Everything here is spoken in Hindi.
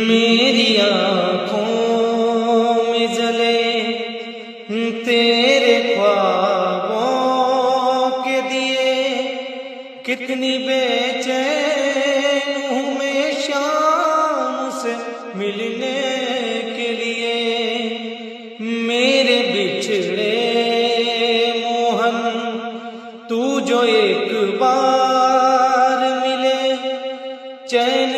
मेरी आँखों में जले तेरे ख्वाबों के दिए, कितनी बेचैन हूँ मैं शाम से मिलने के लिए। मेरे बिछड़े मोहन तू जो एक बार मिले, चैन